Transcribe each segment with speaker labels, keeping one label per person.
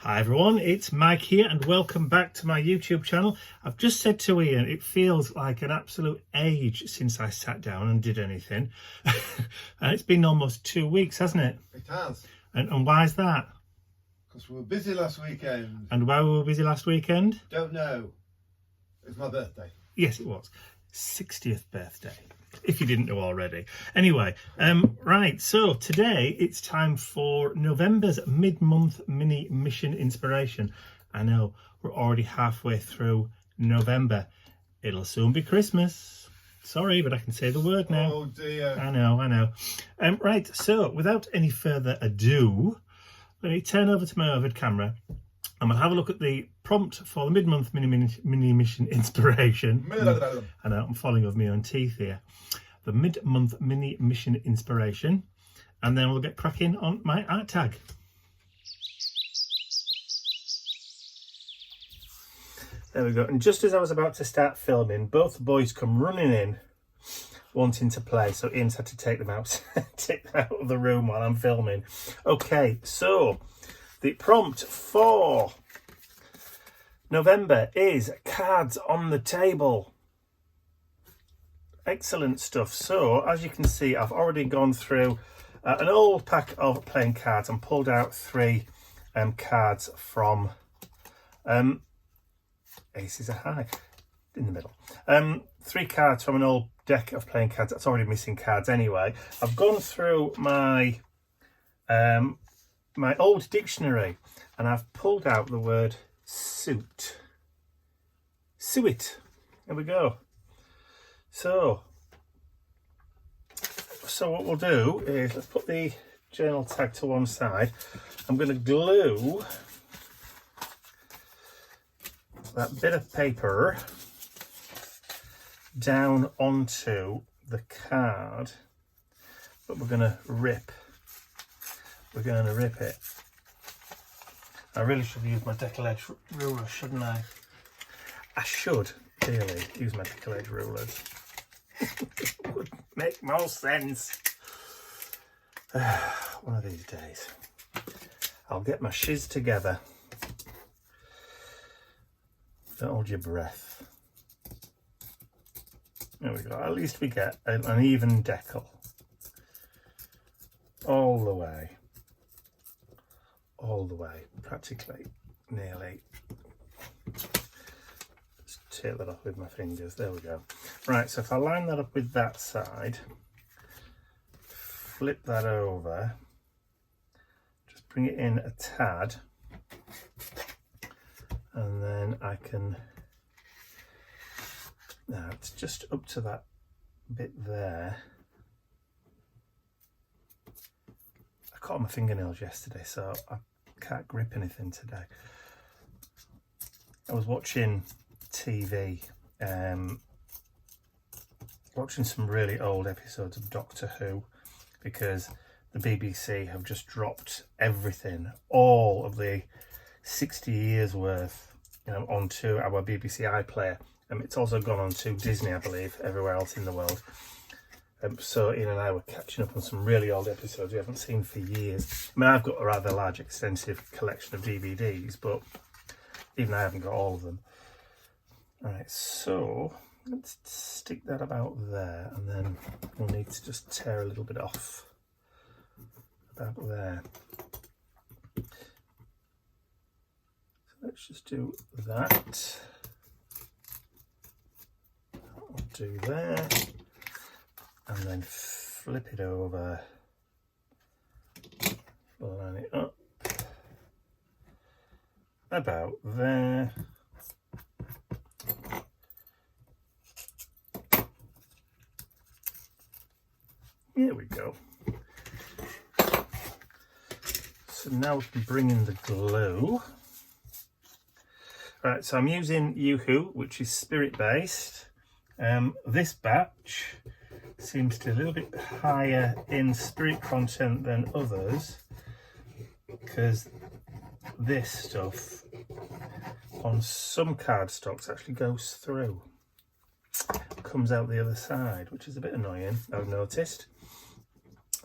Speaker 1: Hi everyone, it's Mike here and welcome back to my YouTube channel. I've just said to Ian, it feels like an absolute age since I sat down and did anything. And it's been almost 2 weeks, hasn't it?
Speaker 2: It has.
Speaker 1: And why is that?
Speaker 2: Because we were busy last weekend.
Speaker 1: And why were we busy last weekend?
Speaker 2: Don't know. It was my birthday.
Speaker 1: Yes, it was. 60th birthday, if you didn't know already. Anyway, right, so today it's time for November's mid-month mini mission inspiration. I know, we're already halfway through November. It'll soon be Christmas. Sorry, but I can say the word now.
Speaker 2: Oh dear.
Speaker 1: I know. Right, so without any further ado, let me turn over to my overhead camera and we'll have a look at the prompt for the mid-month mini mission inspiration. I know, I'm falling over my own teeth here. The mid-month mini mission inspiration, and then we'll get cracking on my art tag. There we go. And just as I was about to start filming, both boys come running in wanting to play, so Ian's had to take them out of the room while I'm filming. Okay, so the prompt for November is cards on the table. Excellent stuff. So as you can see, I've already gone through an old pack of playing cards and pulled out three cards from aces are high in the middle. Three cards from an old deck of playing cards that's already missing cards anyway. I've gone through my my old dictionary and I've pulled out the word suit. Suit. There we go. So what we'll do is let's put the journal tag to one side. I'm going to glue that bit of paper down onto the card, but we're going to rip it. I really should use my decal edge ruler, shouldn't I? I should really use my decal edge rulers. Would make more sense. One of these days I'll get my shiz together. Don't hold your breath. There we go. At least we get an even decal all the way, practically, nearly. Just take that off with my fingers. There we go. Right, so if I line that up with that side, flip that over, just bring it in a tad, and then I can, now it's just up to that bit there. I caught my fingernails yesterday, so I can't grip anything today. I was watching TV, watching some really old episodes of Doctor Who, because the BBC have just dropped everything, all of the 60 years worth, onto our BBC iPlayer. It's also gone on to Disney, I believe, everywhere else in the world. So Ian and I were catching up on some really old episodes we haven't seen for years. I mean, I've got a rather large, extensive collection of DVDs, but even I haven't got all of them. All right, so let's stick that about there, and then we'll need to just tear a little bit off about there. So let's just do that. I'll do there, and then flip it over, line it up about there. Here we go. So now we can bring in the glue. Right, so I'm using Yoo-Hoo, which is spirit based. This batch seems to be a little bit higher in spirit content than others, because this stuff on some cardstocks actually goes through, comes out the other side, which is a bit annoying, I've noticed.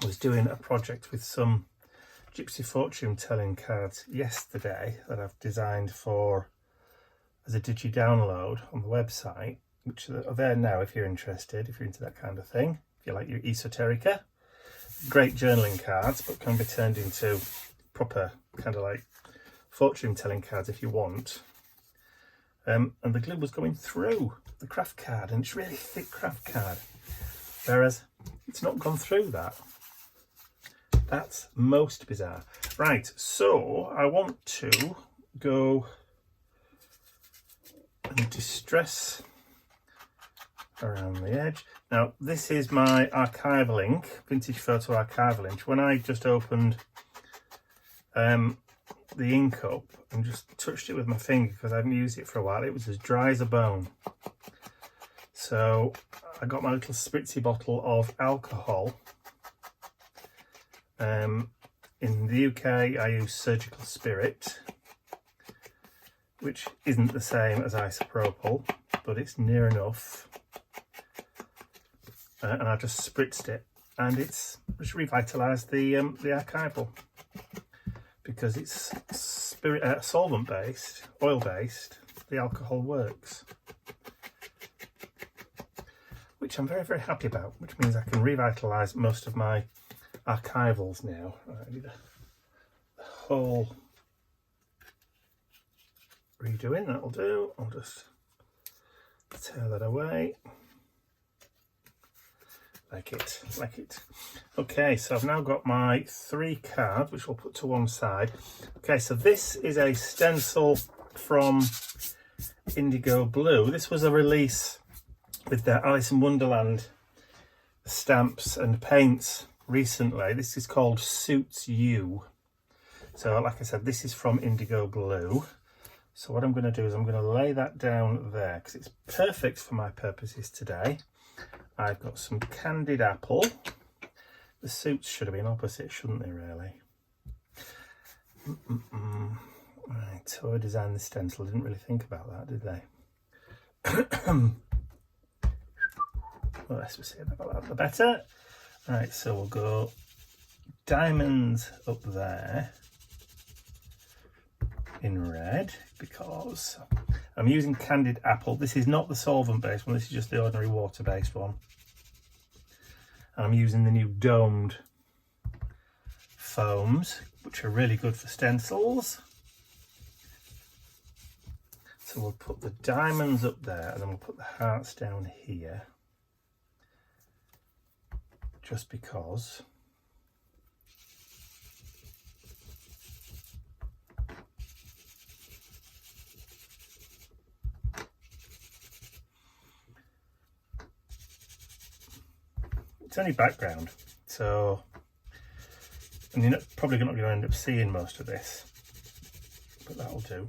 Speaker 1: I was doing a project with some Gypsy fortune telling cards yesterday that I've designed for as a digi download on the website, which are there now if you're interested, if you're into that kind of thing, if you like your esoterica. Great journaling cards, but can be turned into proper kind of like fortune telling cards if you want. And the glue was going through the craft card, and it's really thick craft card, whereas it's not gone through that. That's most bizarre. Right, so I want to go and distress around the edge. Now, this is my archival ink, vintage photo archival ink. When I just opened the ink up and just touched it with my finger because I hadn't used it for a while, it was as dry as a bone. So I got my little spritzy bottle of alcohol. In the UK, I use surgical spirit, which isn't the same as isopropyl, but it's near enough. And I just spritzed it, and it's just revitalised the archival because it's spirit solvent based, oil based. The alcohol works, which I'm very, very happy about. Which means I can revitalise most of my archivals now. I need the whole redoing. That'll do. I'll just tear that away. Like it. Okay, so I've now got my 3 cards, which we'll put to one side. Okay, so this is a stencil from Indigo Blue. This was a release with their Alice in Wonderland stamps and paints recently. This is called Suits You. So like I said, this is from Indigo Blue. So what I'm going to do is I'm going to lay that down there because it's perfect for my purposes today. I've got some candied apple. The suits should have been opposite, shouldn't they, really? Right, so I designed the stencil. Didn't really think about that, did they? The less we say about that, the better. Right, so we'll go diamonds up there in red because I'm using candied apple. This is not the solvent based one, this is just the ordinary water based one. And I'm using the new domed foams, which are really good for stencils. So we'll put the diamonds up there and then we'll put the hearts down here. Just because. It's only background, so, and you're probably not going to end up seeing most of this, but that'll do.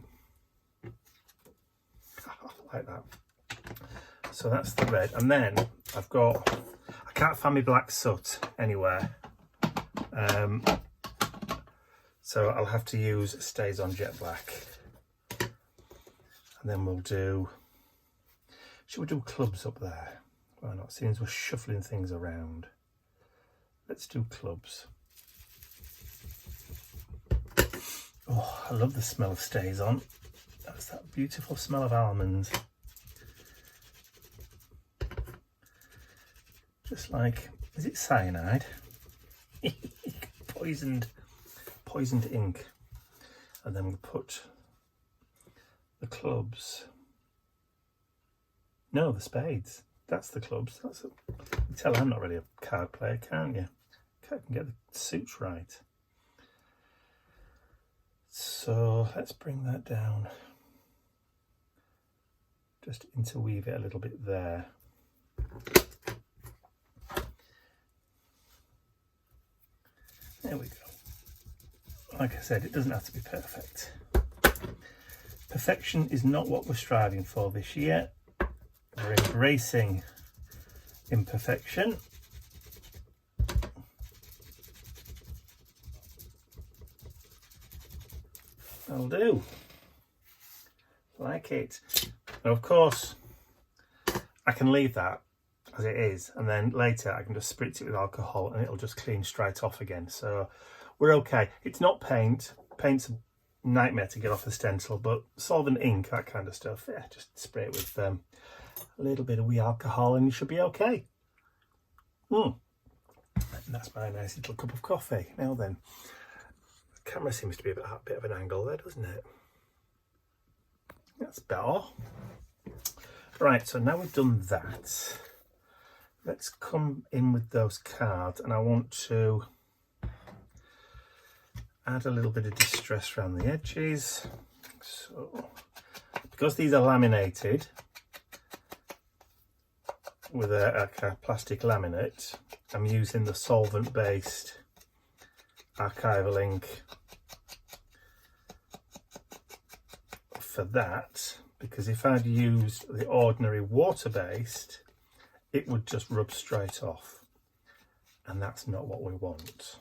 Speaker 1: Like that. So that's the red, and then I've got, I can't find my black soot anywhere, so I'll have to use Stays On Jet Black, and then we'll do, should we do clubs up there? Why not? Seems we're shuffling things around. Let's do clubs. Oh, I love the smell of Stays On. That's that beautiful smell of almonds. Just like, is it cyanide? poisoned ink. And then we'll put the clubs. No, the spades. That's the clubs. You can tell I'm not really a card player, can't you? I can get the suits right. So let's bring that down. Just interweave it a little bit there. There we go. Like I said, it doesn't have to be perfect. Perfection is not what we're striving for this year. We're embracing imperfection. That'll do. Like it. Now, of course, I can leave that as it is, and then later I can just spritz it with alcohol and it'll just clean straight off again. So we're okay. It's not paint. Paint's a nightmare to get off the stencil, but solvent, ink, that kind of stuff, yeah, just spray it with a little bit of wee alcohol and you should be okay. And that's my nice little cup of coffee. Now then, the camera seems to be a bit of an angle there, doesn't it? That's better. Right, so now we've done that, let's come in with those cards, and I want to add a little bit of distress around the edges. So, because these are laminated with a plastic laminate, I'm using the solvent-based archival ink for that, because if I'd used the ordinary water-based, it would just rub straight off, and that's not what we want.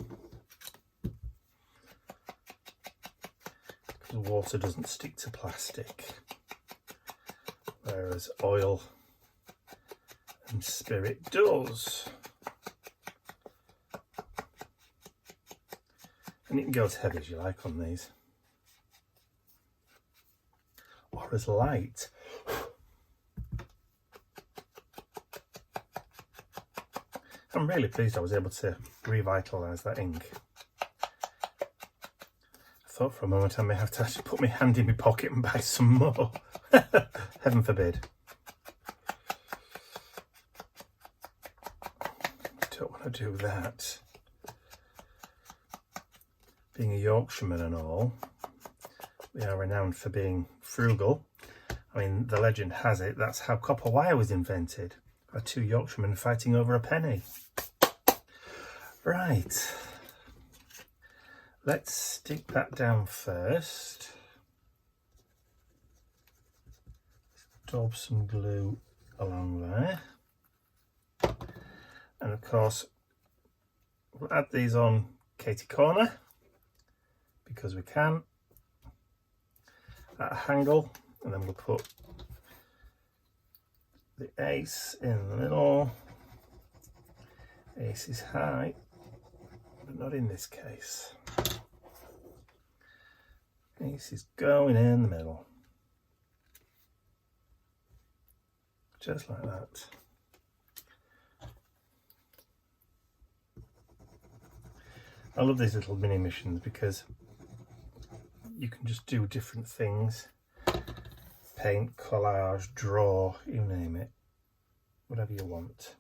Speaker 1: Water doesn't stick to plastic, whereas oil and spirit does. And you can go as heavy as you like on these, or as light. I'm really pleased I was able to revitalise that ink. I thought for a moment I may have to actually put my hand in my pocket and buy some more. Heaven forbid. Don't want to do that. Being a Yorkshireman and all, we are renowned for being frugal. I mean, the legend has it that's how copper wire was invented, by two Yorkshiremen fighting over a penny. Right. Let's stick that down first. Daub some glue along there. And of course, we'll add these on Katie Corner, because we can, at a angle, and then we'll put the ace in the middle. Ace is high, but not in this case. Ace is going in the middle. Just like that. I love these little mini missions because you can just do different things. Paint, collage, draw, you name it. Whatever you want.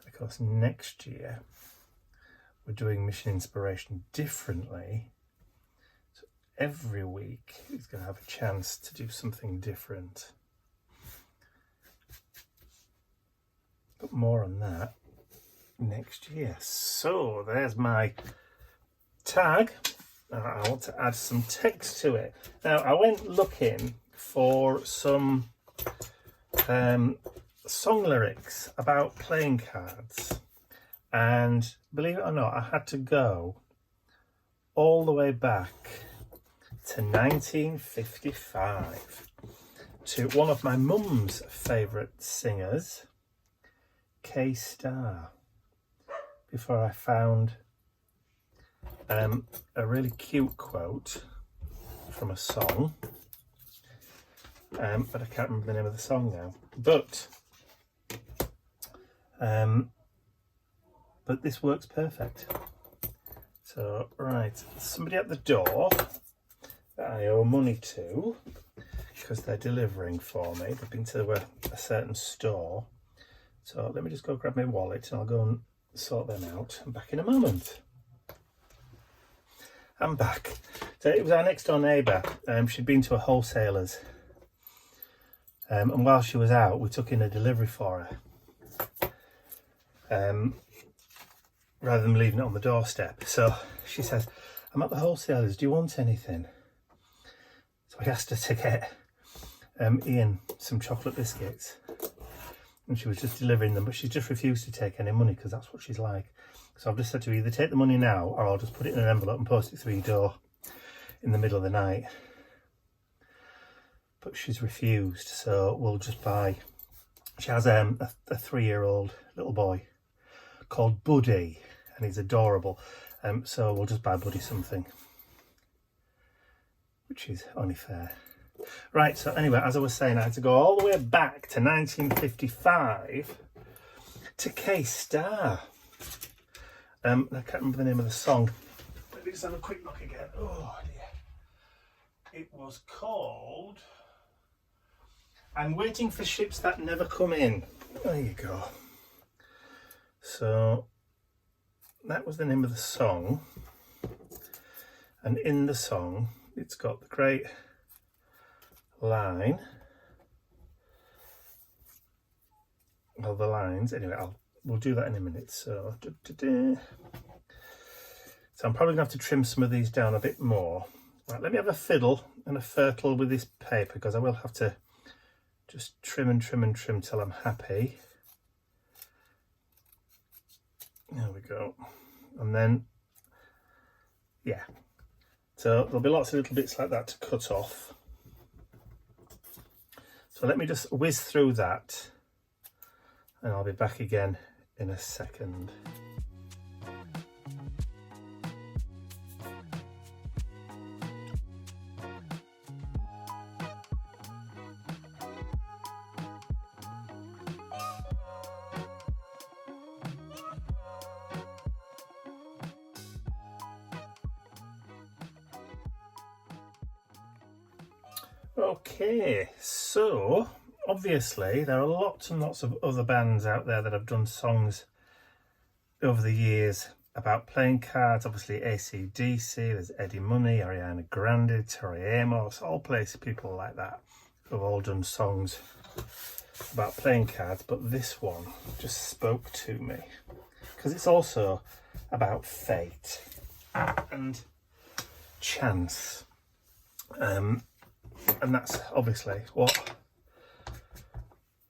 Speaker 1: Of course, next year we're doing mission inspiration differently. So every week he's going to have a chance to do something different. But more on that next year. So there's my tag. I want to add some text to it. Now I went looking for some song lyrics about playing cards, and believe it or not, I had to go all the way back to 1955 to one of my mum's favourite singers, K Star, before I found a really cute quote from a song, but I can't remember the name of the song now. But this works perfect. So, right, somebody at the door that I owe money to, because they're delivering for me. They've been to a certain store. So let me just go grab my wallet and I'll go and sort them out. I'm back in a moment. I'm back. So it was our next door neighbour. She'd been to a wholesaler's. And while she was out, we took in a delivery for her. Rather than leaving it on the doorstep. So she says, I'm at the wholesalers, do you want anything? So I asked her to get Ian some chocolate biscuits. And she was just delivering them, but she just refused to take any money because that's what she's like. So I've just said to her, either take the money now or I'll just put it in an envelope and post it through your door in the middle of the night. But she's refused, so we'll just buy. She has a 3-year-old little boy called Buddy, and he's adorable. So we'll just buy Buddy something, which is only fair. Right, so anyway, as I was saying, I had to go all the way back to 1955 to K-Star. I can't remember the name of the song. Let me just have a quick look again. Oh dear. It was called I'm Waiting for Ships That Never Come In. There you go. So that was the name of the song. And in the song, it's got the great line. Well, the lines. Anyway, we'll do that in a minute. So, so I'm probably going to have to trim some of these down a bit more. Right, let me have a fiddle and a fertile with this paper, because I will have to just trim and trim and trim till I'm happy. There we go. And then, yeah. So there'll be lots of little bits like that to cut off. So let me just whiz through that, and I'll be back again in a second. Okay, so obviously there are lots and lots of other bands out there that have done songs over the years about playing cards. Obviously AC/DC, there's Eddie Money, Ariana Grande, Tori Amos, all places, people like that who have all done songs about playing cards, but this one just spoke to me because it's also about fate and chance. And that's obviously what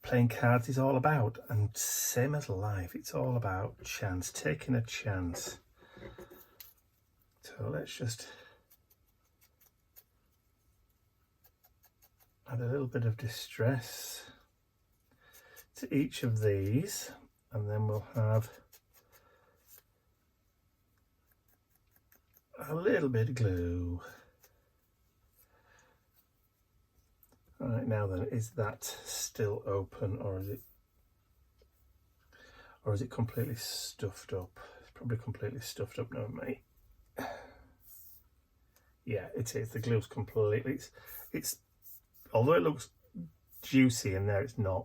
Speaker 1: playing cards is all about. And same as life, it's all about chance, taking a chance. So let's just add a little bit of distress to each of these, and then we'll have a little bit of glue. Right, now then, is that still open, or is it completely stuffed up? It's probably completely stuffed up now, mate. Yeah, it is. The glue's completely. It's although it looks juicy in there, it's not.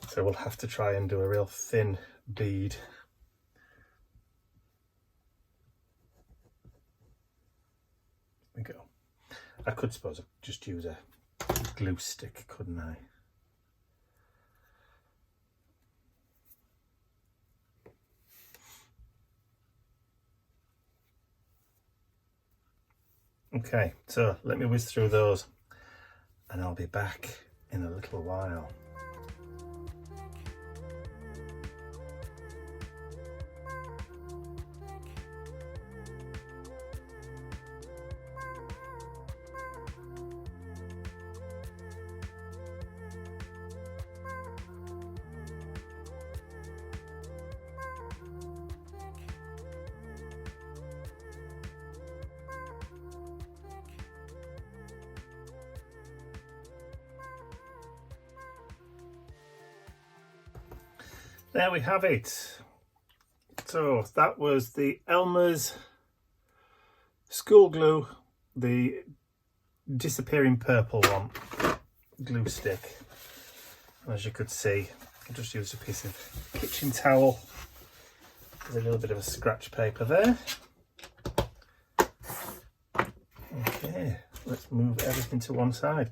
Speaker 1: So we'll have to try and do a real thin bead. There we go. I could suppose I'd just use a glue stick, couldn't I? Okay, so let me whiz through those and I'll be back in a little while. There we have it. So that was the Elmer's school glue, the disappearing purple one, glue stick. And as you could see, I just used a piece of kitchen towel. There's a little bit of a scratch paper there. Okay, let's move everything to one side.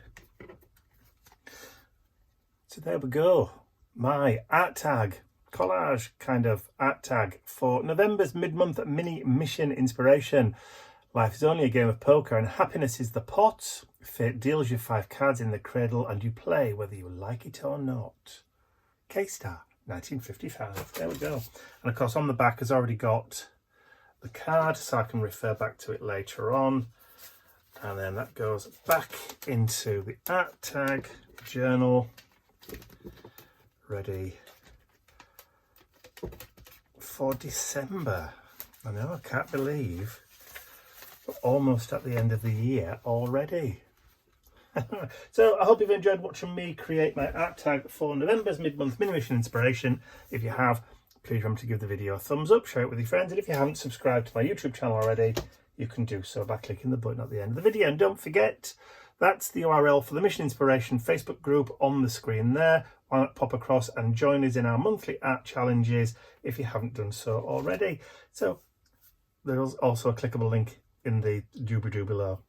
Speaker 1: So there we go, my art tag. Collage kind of art tag for November's mid-month mini mission inspiration. Life is only a game of poker and happiness is the pot. Fate deals you 5 cards in the cradle and you play whether you like it or not. K-Star, 1955. There we go. And of course on the back has already got the card, so I can refer back to it later on. And then that goes back into the art tag journal, ready for December. I know, I can't believe we're almost at the end of the year already. So I hope you've enjoyed watching me create my art tag for November's mid-month mini-mission inspiration. If you have, please remember to give the video a thumbs up, share it with your friends, and if you haven't subscribed to my YouTube channel already, you can do so by clicking the button at the end of the video. And don't forget, that's the URL for the Mission Inspiration Facebook group on the screen there. Why not pop across and join us in our monthly art challenges if you haven't done so already. So there's also a clickable link in the doobly-doo below.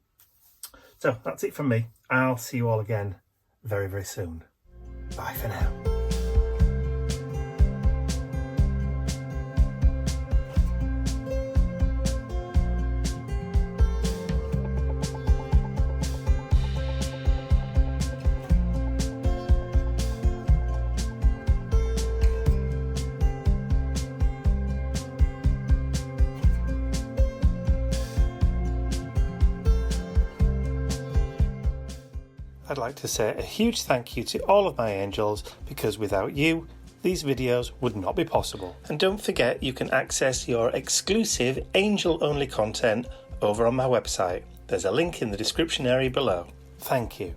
Speaker 1: So that's it from me. I'll see you all again very, very soon. Bye for now. I'd like to say a huge thank you to all of my angels, because without you, these videos would not be possible. And don't forget, you can access your exclusive angel-only content over on my website. There's a link in the description area below. Thank you.